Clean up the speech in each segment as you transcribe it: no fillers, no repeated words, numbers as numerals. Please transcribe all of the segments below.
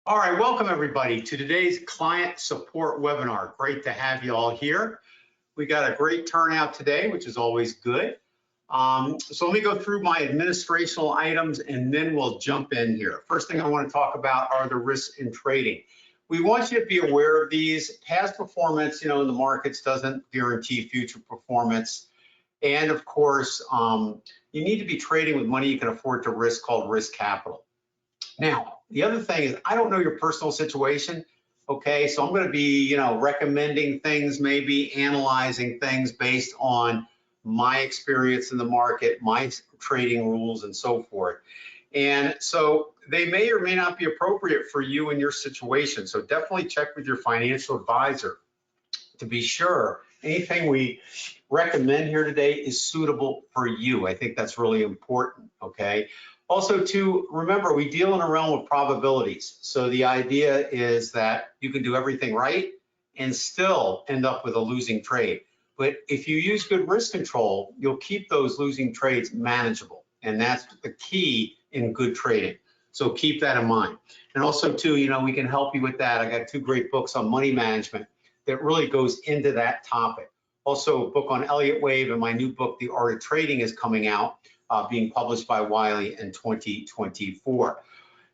All right, welcome everybody to today's client support webinar. Great to have you all here. We got a great turnout today, which is always good. So let me go through my administrational items and then we'll jump in here. First thing I want to talk about are the risks in trading. We want you to be aware of these. Past performance, in the markets doesn't guarantee future performance. And of course, you need to be trading with money you can afford to risk, called risk capital. Now, the other thing is, I don't know your personal situation, okay? So I'm going to be, recommending things, maybe analyzing things based on my experience in the market, my trading rules, and so forth. And so they may or may not be appropriate for you and your situation. So definitely check with your financial advisor to be sure anything we recommend here today is suitable for you. I think that's really important, okay? Also, to remember, we deal in a realm of probabilities. So the idea is that you can do everything right and still end up with a losing trade. But if you use good risk control, you'll keep those losing trades manageable. And that's the key in good trading. So keep that in mind. And also, too, we can help you with that. I got 2 great books on money management that really goes into that topic. Also, a book on Elliott Wave, and my new book, The Art of Trading, is coming out, being published by Wiley in 2024.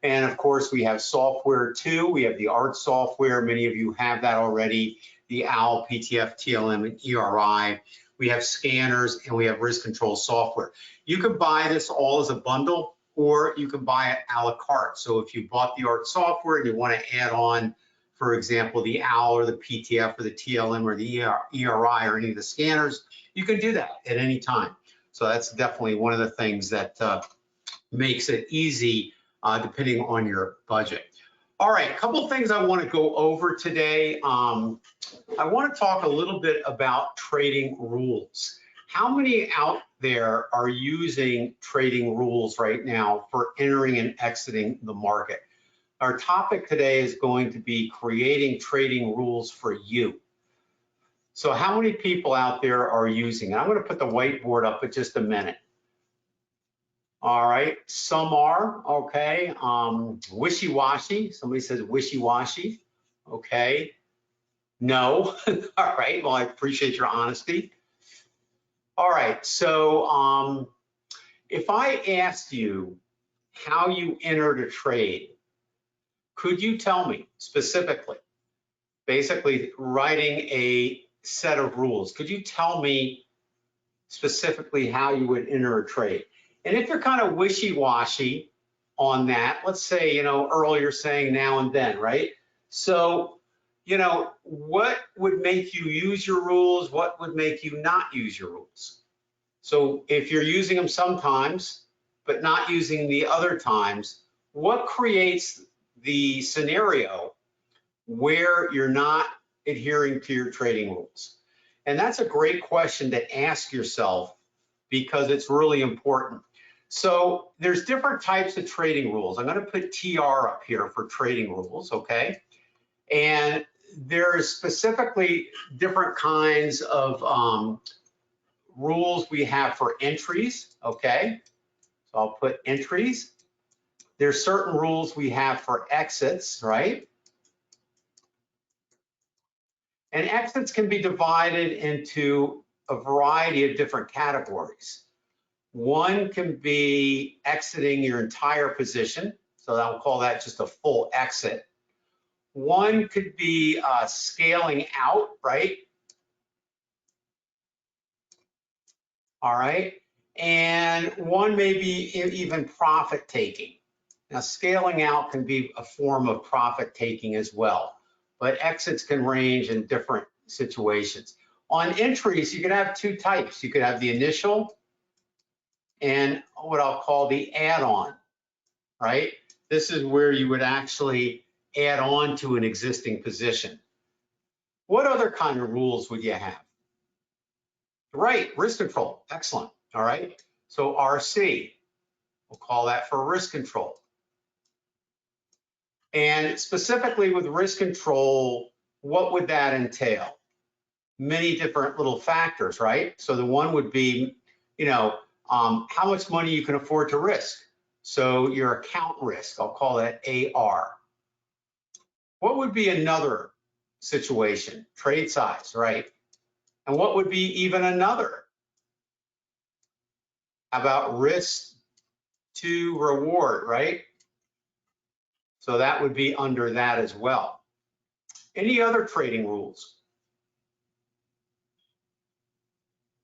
And of course, we have software too. We have the ART software. Many of you have that already. The OWL, PTF, TLM, and ERI. We have scanners and we have risk control software. You can buy this all as a bundle, or you can buy it a la carte. So if you bought the ART software and you want to add on, for example, the OWL or the PTF or the TLM or the ERI or any of the scanners, you can do that at any time. So that's definitely one of the things that makes it easy depending on your budget. All right, a couple of things I want to go over today. I want to talk a little bit about trading rules. How many out there are using trading rules right now for entering and exiting the market? Our topic today is going to be creating trading rules for you. So how many people out there are using it? I'm going to put the whiteboard up in just a minute. All right, some are, okay. Wishy-washy, somebody says wishy-washy, okay. No, all right, well, I appreciate your honesty. All right, so if I asked you how you entered a trade, could you tell me specifically, basically writing a set of rules, could you tell me specifically how you would enter a trade? And if you're kind of wishy-washy on that, let's say, earlier saying now and then, right? So, what would make you use your rules? What would make you not use your rules? So if you're using them sometimes, but not using the other times, what creates the scenario where you're not adhering to your trading rules? And that's a great question to ask yourself because it's really important. So there's different types of trading rules. I'm going to put TR up here for trading rules, okay? And there's specifically different kinds of rules we have for entries, okay? So I'll put entries. There's certain rules we have for exits, right? And exits can be divided into a variety of different categories. One can be exiting your entire position, so I'll call that just a full exit. One could be scaling out, right? All right, and one may be even profit taking. Now, scaling out can be a form of profit taking as well, but exits can range in different situations. On entries, you can have 2 types. You could have the initial and what I'll call the add-on, right? This is where you would actually add on to an existing position. What other kind of rules would you have? Right, risk control, excellent, all right? So RC, we'll call that for risk control. And specifically with risk control, what would that entail? Many different little factors, right? So the one would be, how much money you can afford to risk. So your account risk, I'll call that AR. What would be another situation? Trade size, right? And what would be even another? How about risk to reward, right? So that would be under that as well. Any other trading rules?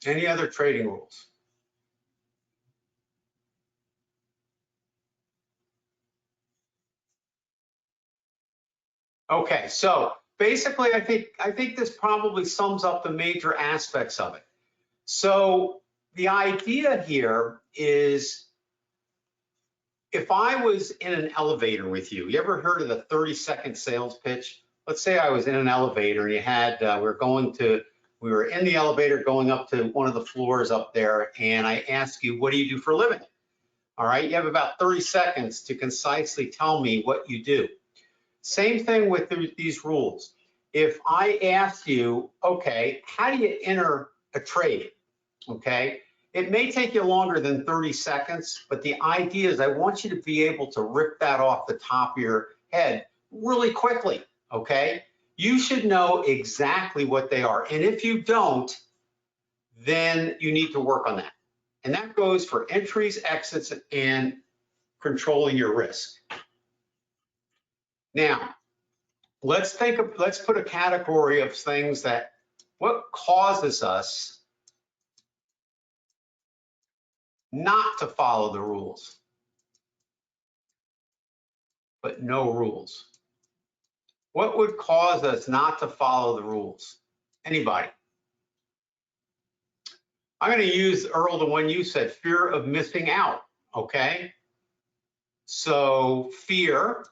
Any other trading rules? Okay, so basically I think this probably sums up the major aspects of it. So the idea here is, if I was in an elevator with you ever heard of the 30-second sales pitch? Let's say I was in an elevator and you had, we were in the elevator going up to one of the floors up there, and I ask you, what do you do for a living? All right, you have about 30 seconds to concisely tell me what you do. Same thing with these rules. If I ask you, okay, how do you enter a trade? Okay, it may take you longer than 30 seconds, but the idea is I want you to be able to rip that off the top of your head really quickly, okay? You should know exactly what they are. And if you don't, then you need to work on that. And that goes for entries, exits, and controlling your risk. Now, let's put a category of things that, what causes us not to follow the rules, but no rules. What would cause us not to follow the rules? Anybody? I'm going to use, Earl, the one you said, fear of missing out, okay? So fear,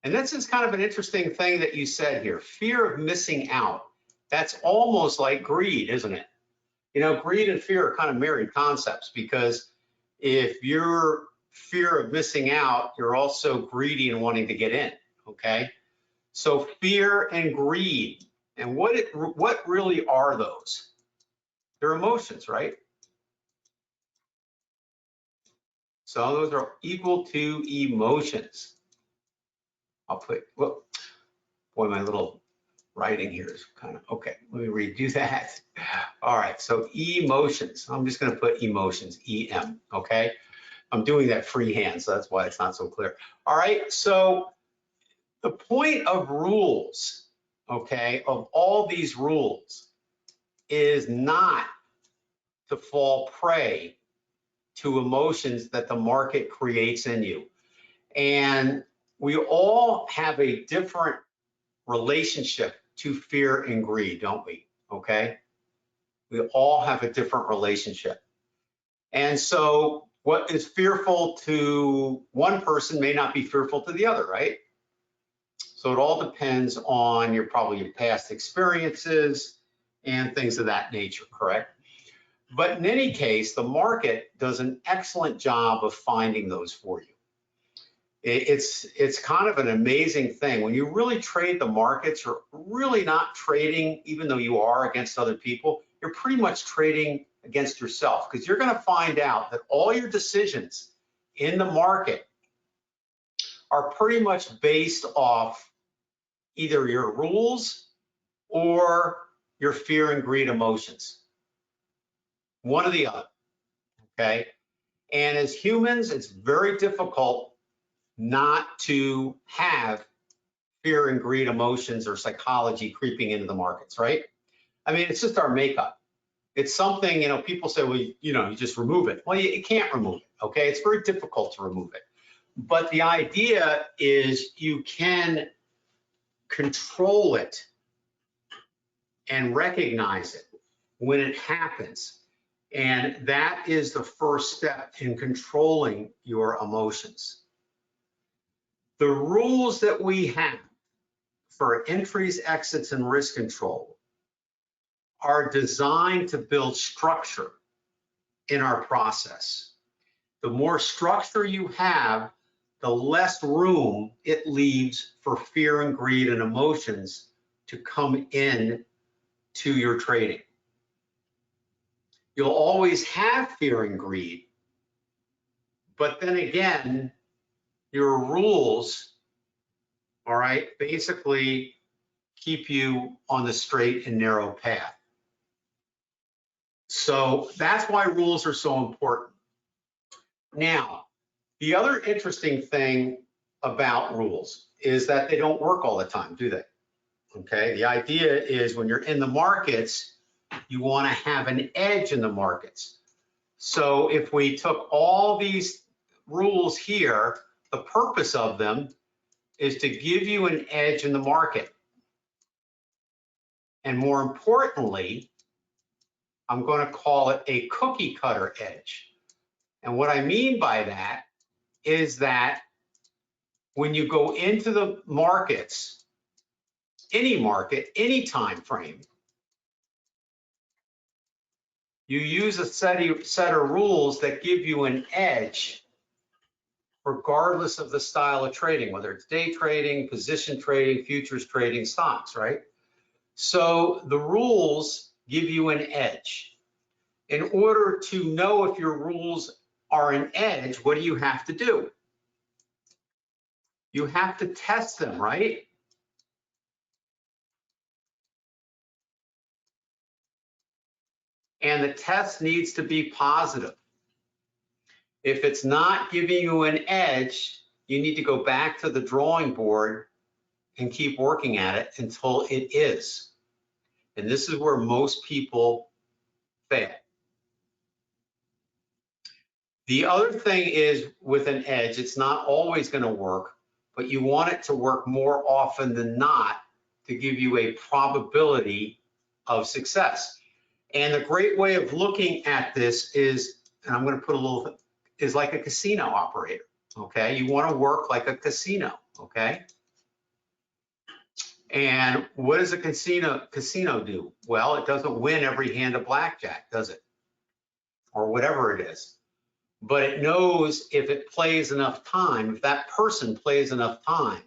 and this is kind of an interesting thing that you said here, fear of missing out. That's almost like greed, isn't it? You know, greed and fear are kind of married concepts, because if you're fear of missing out, you're also greedy and wanting to get in, okay? So fear and greed, and what really are those? They're emotions, right? So those are equal to emotions. I'll put, well, boy, my little writing here is kind of, okay, let me redo that. All right, so emotions. I'm just gonna put emotions, EM, okay? I'm doing that freehand, so that's why it's not so clear. All right, so the point of rules, okay, of all these rules is not to fall prey to emotions that the market creates in you. And we all have a different relationship to fear and greed, don't we? Okay? We all have a different relationship. And so what is fearful to one person may not be fearful to the other, right? So it all depends on probably your past experiences and things of that nature, correct? But in any case, the market does an excellent job of finding those for you. It's kind of an amazing thing. When you really trade the markets, you're really not trading, even though you are against other people, you're pretty much trading against yourself, because you're going to find out that all your decisions in the market are pretty much based off either your rules or your fear and greed emotions. One or the other, okay? And as humans, it's very difficult not to have fear and greed emotions or psychology creeping into the markets, right? I mean, it's just our makeup. It's something, you know, people say, well, you know, you just remove it. Well, you can't remove it, okay? It's very difficult to remove it. But the idea is you can control it and recognize it when it happens. And that is the first step in controlling your emotions. The rules that we have for entries, exits, and risk control are designed to build structure in our process. The more structure you have, the less room it leaves for fear and greed and emotions to come in to your trading. You'll always have fear and greed, but then again, your rules all right, basically keep you on the straight and narrow path. So that's why rules are so important. Now, the other interesting thing about rules is that they don't work all the time, do they? Okay, the idea is when you're in the markets, you want to have an edge in the markets. So if we took all these rules here, the purpose of them is to give you an edge in the market. And more importantly, I'm going to call it a cookie cutter edge. And what I mean by that is that when you go into the markets, any market, any time frame, you use a set of rules that give you an edge regardless of the style of trading, whether it's day trading, position trading, futures trading, stocks, right? So the rules give you an edge. In order to know if your rules are an edge, what do you have to do? You have to test them, right? And the test needs to be positive. If it's not giving you an edge, you need to go back to the drawing board and keep working at it until it is. And this is where most people fail. The other thing is with an edge, it's not always going to work, but you want it to work more often than not to give you a probability of success. And the great way of looking at this is, and I'm going to put a little, is like a casino operator, okay? You want to work like a casino, okay? And what does a casino do? Well, it doesn't win every hand of blackjack, does it? Or whatever it is. But it knows if it plays enough time, if that person plays enough time,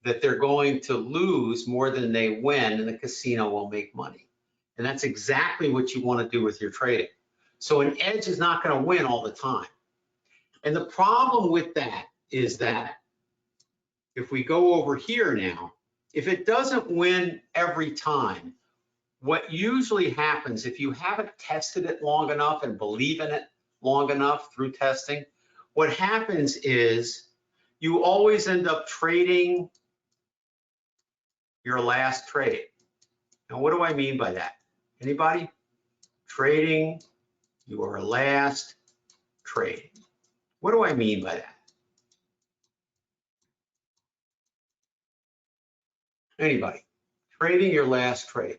that they're going to lose more than they win, and the casino will make money. And that's exactly what you want to do with your trading. So an edge is not going to win all the time. And the problem with that is that if we go over here now, if it doesn't win every time, what usually happens if you haven't tested it long enough and believe in it long enough through testing, what happens is you always end up trading your last trade. Now, what do I mean by that? Anybody? Trading your last trade. What do I mean by that? Anybody? Trading your last trade.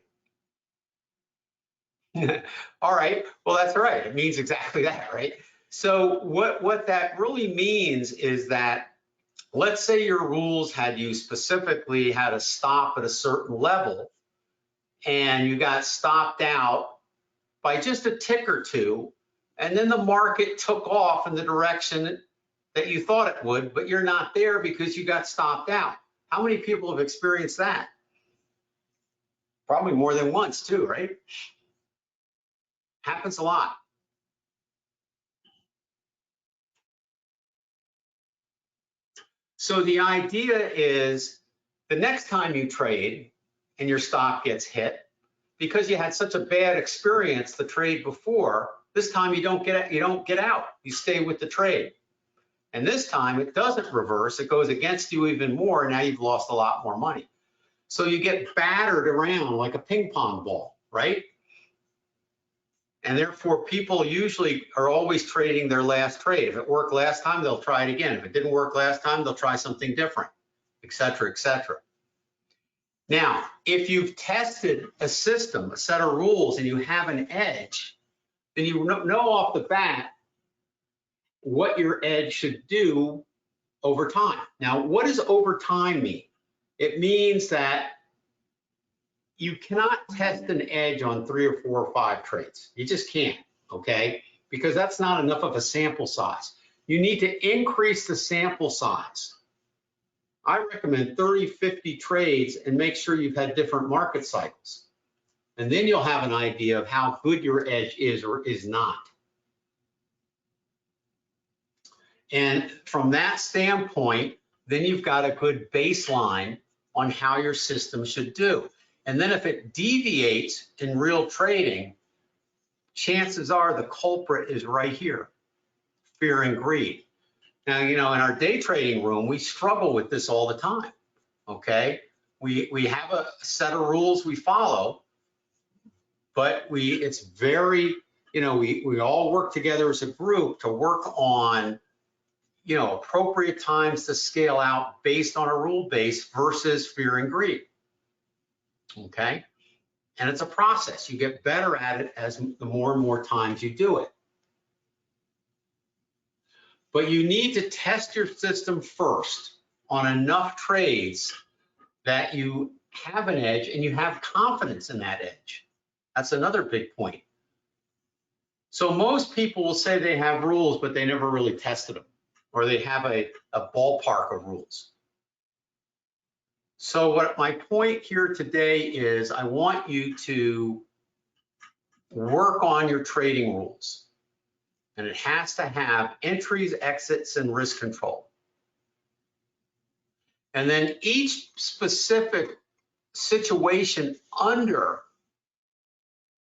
All right, well, that's all right. It means exactly that, right? So what that really means is that, let's say your rules had you specifically had to stop at a certain level and you got stopped out by just a tick or two, and then the market took off in the direction that you thought it would, but you're not there because you got stopped out. How many people have experienced that? Probably more than once too, right? Happens a lot. So the idea is the next time you trade and your stock gets hit, because you had such a bad experience the trade before, this time you don't get out. You stay with the trade. And this time it doesn't reverse, it goes against you even more, and now you've lost a lot more money. So you get battered around like a ping pong ball, right? And therefore people usually are always trading their last trade. If it worked last time, they'll try it again. If it didn't work last time, they'll try something different, et cetera, et cetera. Now, if you've tested a system, a set of rules, and you have an edge, then you know off the bat what your edge should do over time. Now, what does over time mean? It means that you cannot test an edge on 3 or 4 or 5 trades. You just can't, okay? Because that's not enough of a sample size. You need to increase the sample size. I recommend 30, 50 trades and make sure you've had different market cycles. And then you'll have an idea of how good your edge is or is not. And from that standpoint, then you've got a good baseline on how your system should do. And then if it deviates in real trading, chances are the culprit is right here, fear and greed. Now, you know, in our day trading room, we struggle with this all the time, okay? We have a set of rules we follow, but it's very, you know, we all work together as a group to work on, you know, appropriate times to scale out based on a rule base versus fear and greed, okay? And it's a process. You get better at it as the more and more times you do it. But you need to test your system first on enough trades that you have an edge and you have confidence in that edge. That's another big point. So most people will say they have rules, but they never really tested them, or they have a ballpark of rules. So what my point here today is, I want you to work on your trading rules. And it has to have entries, exits, and risk control. And then each specific situation under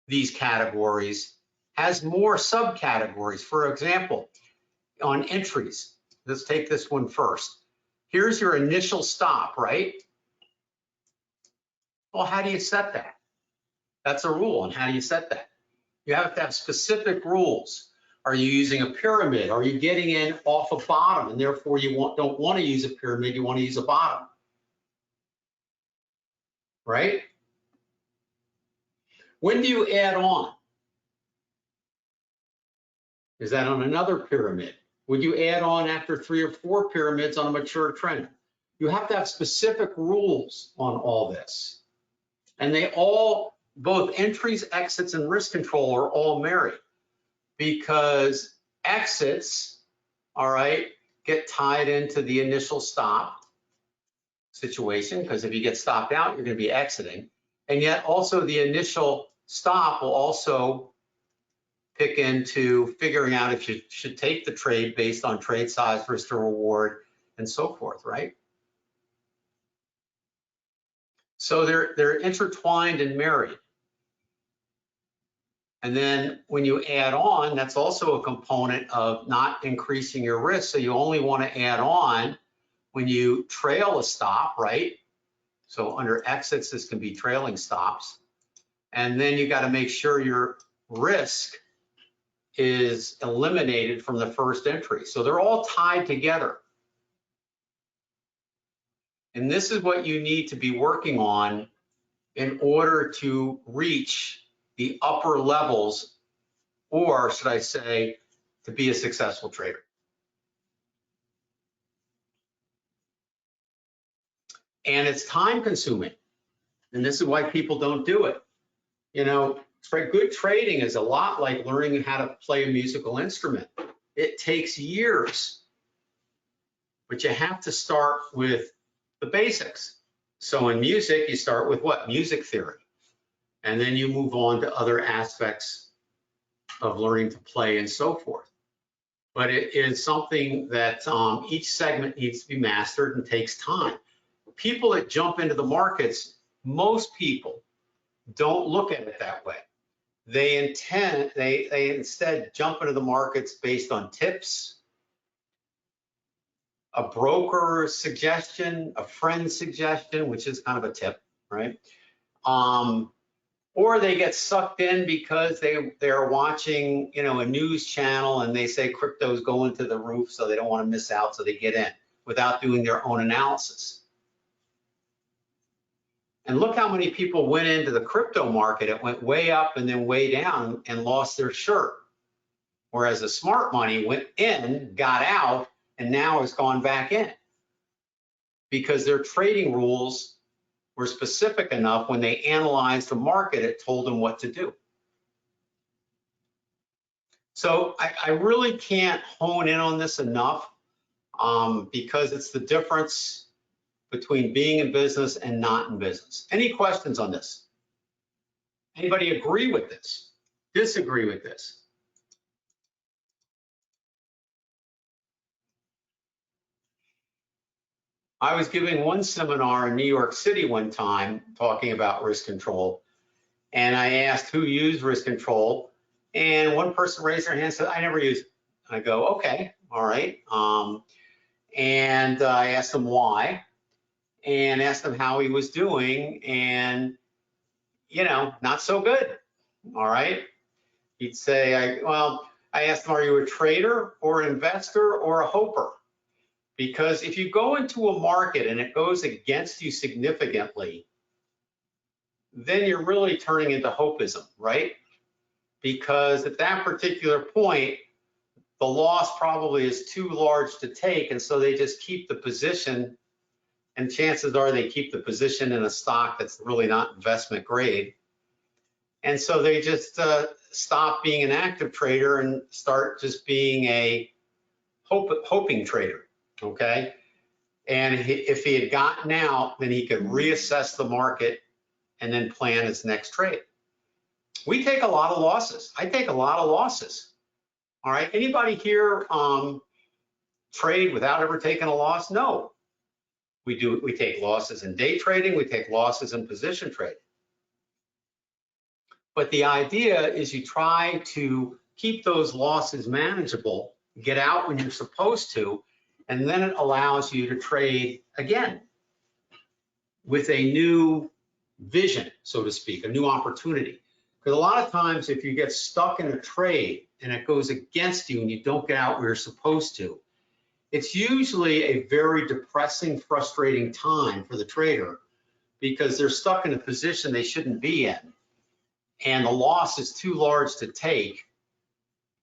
these categories has more subcategories. For example, on entries, let's take this one first. Here's your initial stop, right? Well, how do you set that? That's a rule. And how do you set that? You have to have specific rules. Are you using a pyramid? Are you getting in off a bottom, and therefore you don't want to use a pyramid, you want to use a bottom, right? When do you add on? Is that on another pyramid? Would you add on after 3 or 4 pyramids on a mature trend? You have to have specific rules on all this. And they all, both entries, exits, and risk control are all married, because exits, all right, get tied into the initial stop situation, because if you get stopped out, you're going to be exiting. And yet also the initial stop will also pick into figuring out if you should take the trade based on trade size, risk to reward, and so forth, right? So they're intertwined and married. And then when you add on, that's also a component of not increasing your risk. So you only want to add on when you trail a stop, right? So under exits, this can be trailing stops. And then you got to make sure your risk is eliminated from the first entry. So they're all tied together. And this is what you need to be working on in order to reach the upper levels, or should I say, to be a successful trader. And it's time consuming. And this is why people don't do it. You know, good trading is a lot like learning how to play a musical instrument. It takes years, but you have to start with the basics. So in music, you start with what? Music theory. And then you move on to other aspects of learning to play and so forth. But it is something that each segment needs to be mastered and takes time. People that jump into the markets, most people don't look at it that way. They instead jump into the markets based on tips, a broker suggestion, a friend suggestion, which is kind of a tip, right? Or they get sucked in because they're watching, you know, a news channel and they say crypto's going to the roof, so they don't want to miss out, so they get in without doing their own analysis. And look how many people went into the crypto market. It went way up and then way down and lost their shirt. Whereas the smart money went in, got out, and now has gone back in, because their trading rules were specific enough. When they analyzed the market, it told them what to do. So I really can't hone in on this enough, because it's the difference between being in business and not in business. Any questions on this? Anybody agree with this? Disagree with this? I was giving one seminar in New York City one time talking about risk control, and I asked who used risk control, and one person raised their hand and said, I never use it. I go, okay, all right. And I asked him why, and asked him how he was doing, and not so good. All right. He'd say, I asked him, are you a trader or an investor or a hoper? Because if you go into a market and it goes against you significantly, then you're really turning into hopism, right? Because at that particular point, the loss probably is too large to take, and so they just keep the position, and chances are they keep the position in a stock that's really not investment grade. And so they just stop being an active trader and start just being a hoping trader, okay? And if he had gotten out, then he could reassess the market and then plan his next trade. We take a lot of losses. I take a lot of losses. All right, anybody here trade without ever taking a loss? No. We do. We take losses in day trading. We take losses in position trading. But the idea is you try to keep those losses manageable, get out when you're supposed to, and then it allows you to trade again with a new vision, so to speak, a new opportunity. Because a lot of times if you get stuck in a trade and it goes against you and you don't get out where you're supposed to, it's usually a very depressing, frustrating time for the trader because they're stuck in a position they shouldn't be in. And the loss is too large to take.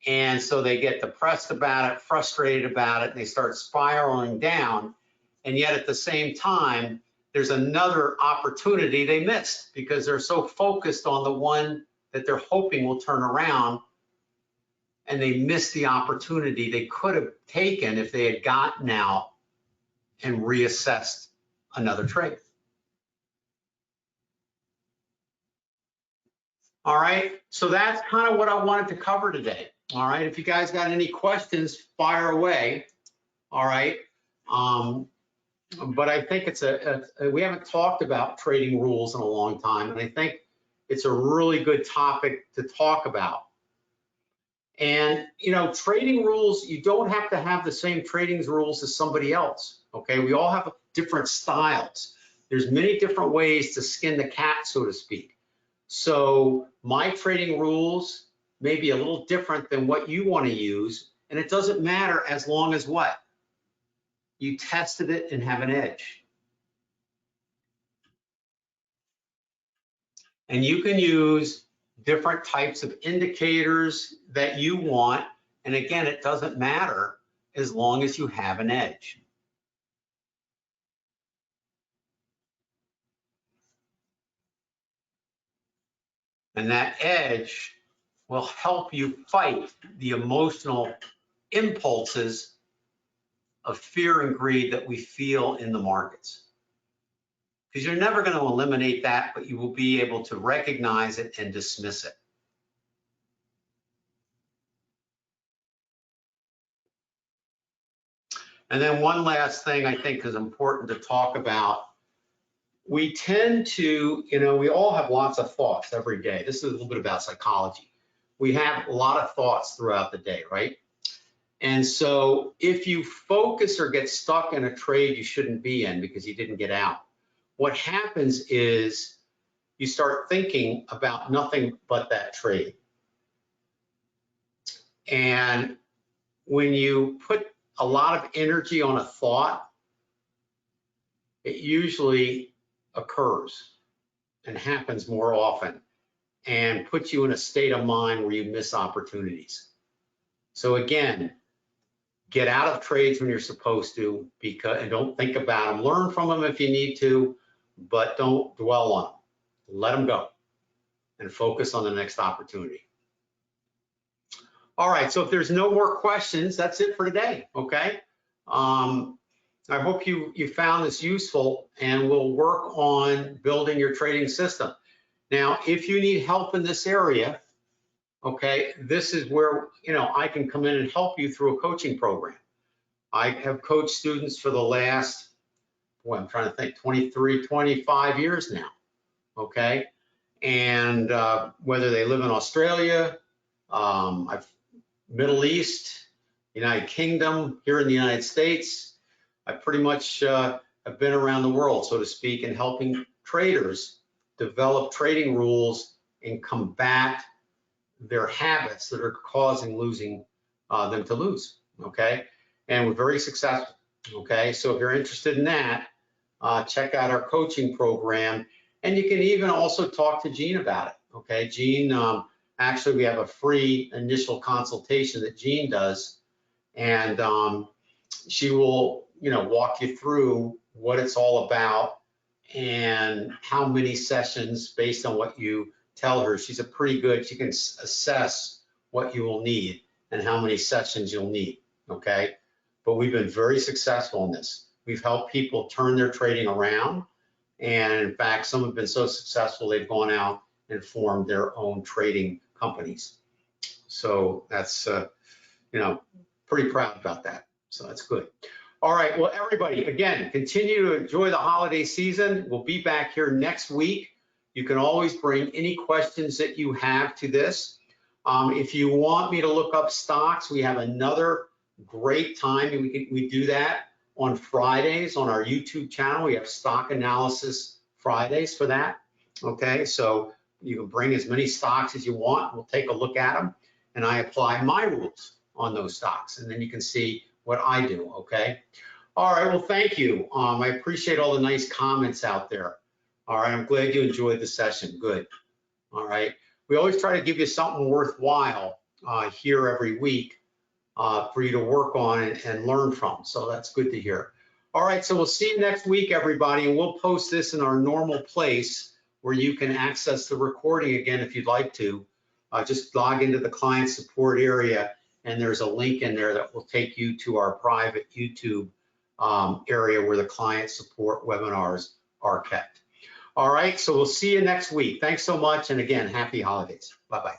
And so they get depressed about it, frustrated about it, and they start spiraling down. And yet at the same time, there's another opportunity they missed because they're so focused on the one that they're hoping will turn around, and they missed the opportunity they could have taken if they had gotten out and reassessed another trade. All right, so that's kind of what I wanted to cover today. All right, if you guys got any questions, fire away. All right, but I think it's we haven't talked about trading rules in a long time, and I think it's a really good topic to talk about. And trading rules, you don't have to have the same trading rules as somebody else. Okay, we all have different styles. There's many different ways to skin the cat, so to speak. So my trading rules may be a little different than what you want to use, and it doesn't matter as long as what? You tested it and have an edge. And you can use different types of indicators that you want, and again, it doesn't matter as long as you have an edge. And that edge will help you fight the emotional impulses of fear and greed that we feel in the markets. Because you're never going to eliminate that, but you will be able to recognize it and dismiss it. And then one last thing I think is important to talk about. We tend to, we all have lots of thoughts every day. This is a little bit about psychology. We have a lot of thoughts throughout the day, right? And so if you focus or get stuck in a trade you shouldn't be in because you didn't get out, what happens is you start thinking about nothing but that trade. And when you put a lot of energy on a thought, it usually occurs and happens more often and puts you in a state of mind where you miss opportunities. So again, get out of trades when you're supposed to, and don't think about them. Learn from them if you need to, but don't dwell on them. Let them go and focus on the next opportunity. All right, so if there's no more questions, that's it for today, okay? I hope you found this useful, and we'll work on building your trading system. Now, if you need help in this area, okay, this is where I can come in and help you through a coaching program. I have coached students for the last boy, I'm trying to think, 23, 25 years now, okay? And whether they live in Australia, Middle East, United Kingdom, here in the United States, I pretty much have been around the world, so to speak, in helping traders develop trading rules and combat their habits that are causing them to lose, okay? And we're very successful, okay? So if you're interested in that, check out our coaching program. And you can even also talk to Jean about it, okay? Jean, actually, we have a free initial consultation that Jean does, and she will, walk you through what it's all about and how many sessions based on what you tell her. She's she can assess what you will need and how many sessions you'll need, okay? But we've been very successful in this. We've helped people turn their trading around. And in fact, some have been so successful, they've gone out and formed their own trading companies. So that's, pretty proud about that. So that's good. All right, well, everybody, again, continue to enjoy the holiday season. We'll be back here next week. You can always bring any questions that you have to this. If you want me to look up stocks, we have another great time, and we do that on Fridays on our YouTube channel. We have stock analysis Fridays for that, okay? So you can bring as many stocks as you want. We'll take a look at them, and I apply my rules on those stocks, and then you can see what I do, okay? All right, well, thank you. I appreciate all the nice comments out there. All right, I'm glad you enjoyed the session. Good. All right, we always try to give you something worthwhile here every week for you to work on and learn from. So that's good to hear. All right, so we'll see you next week, everybody, and we'll post this in our normal place where you can access the recording again if you'd like to. Just log into the client support area, and there's a link in there that will take you to our private YouTube area where the client support webinars are kept. All right, so we'll see you next week. Thanks so much, and again, happy holidays. Bye-bye.